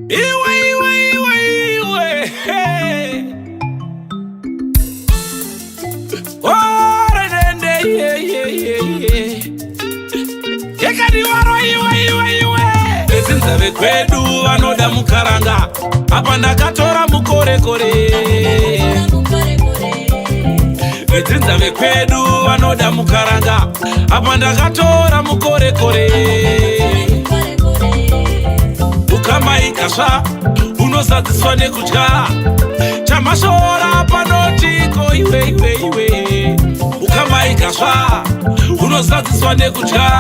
Iwe, hey. Ora dende, yeah. Yekadi waro, iwe. Ezinzave kwedu vanoda mukaranga, apa ndakatora mukorekore. Ezinzave kwedu vanoda mukaranga, apa ndakatora mukorekore. Ukama ikasva unosadziswa nekudya, chamashora panotiko iwe. Ukama ikasva unosadziswa nekudya,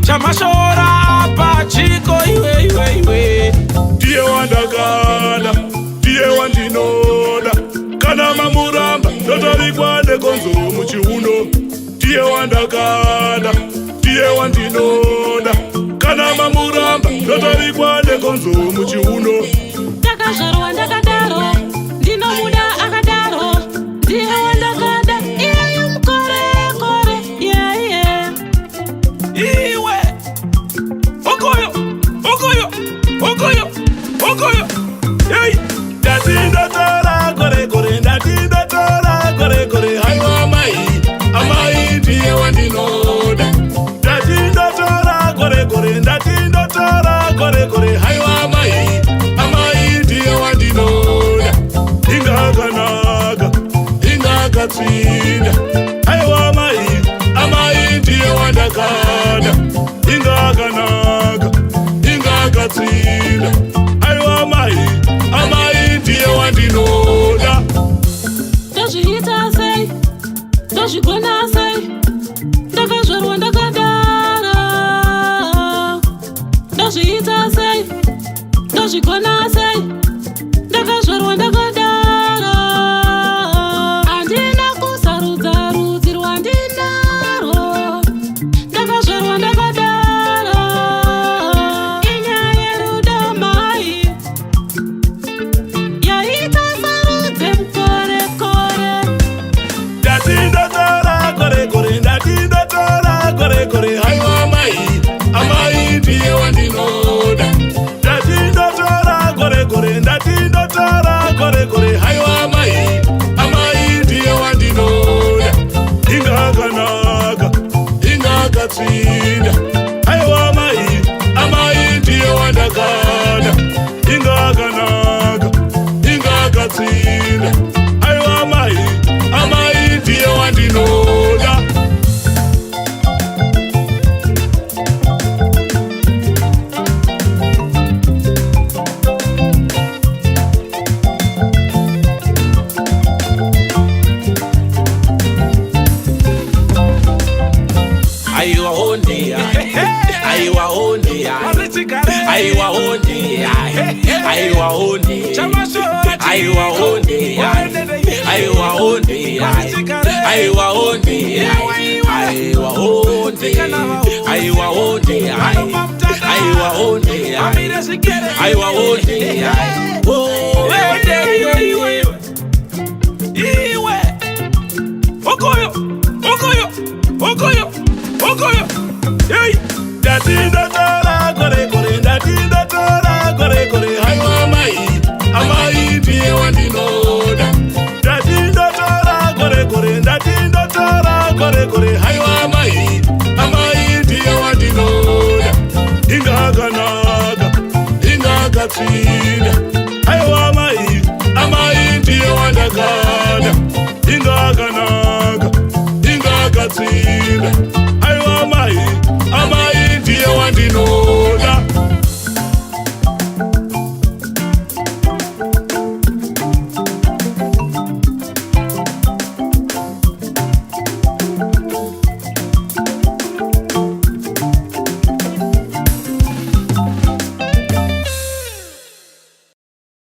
chamashora pachiko iwe. Ndiye wandagada, ndiye wandinoda, kana mamuramba ndotorikwa negonzo muchiuno. Ndiye wandagada, ndiye wandinoda, kana mamuramba ndotorikwa negonzo muchiuno. Ndakazvarwa ndakadaro, ndinomuda akadaro, ndiye wandagada, iye mukorekore, yeah. Iwe okoyo Hey, ndatindotora korekore, haiwa amai ndiye wandinoda. Ndatindotora korekore, haiwa amai ndiye wandinoda. Ingakatsinda, haiwa amai ndiye wandakada. Ingakatsinda, haiwa amai ndiye wandinoda. Ndazviita sei, ndazvigona sei, ndakazvarwa ndakadaro. Ndazviita sei, ndazvigona sei, ndakazvarwa ndakadaro. Handina kusarudza rudzi rwandinaro, ndakazvarwa ndakadaro. Inyaya yerudo mai yaita sarudze mukorekore. Ndatindotora korekore, haiwa amai ndiye wandinoda. Ndatindotora korekore, haiwa amai ndiye wandinoda. Ingakatsinda, haiwa amai ndiye wandakada. Ingakatsinda, haiwa amai ndiye wandinoda. Okoyo. Hey, ndatindotora korekore, haiwa amai ndiye wandinoda. Ndatindotora korekore, haiwa amai ndiye wandinoda. Ingakatsinda,